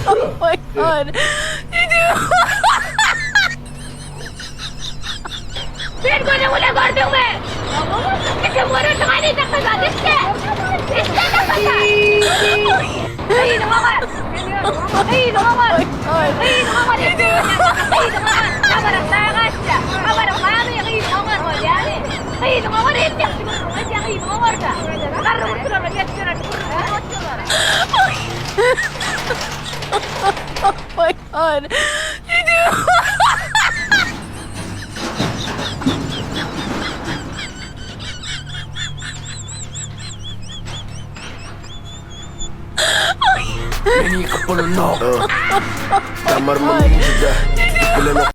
Oh my god. पेट को उन्हें कर दूं मैं इसे मोरे टमाने तक का इससे तक का नहीं नमक नहीं नमक नहीं नमक خبر الطاقة خبر القاضي غير نمر وجاني غير نمر يتحسب الرجال غير نمر ده قرر كل الرجال كده Oh my god. Ini kepala nak. Kamar mandi sudah. Boleh nak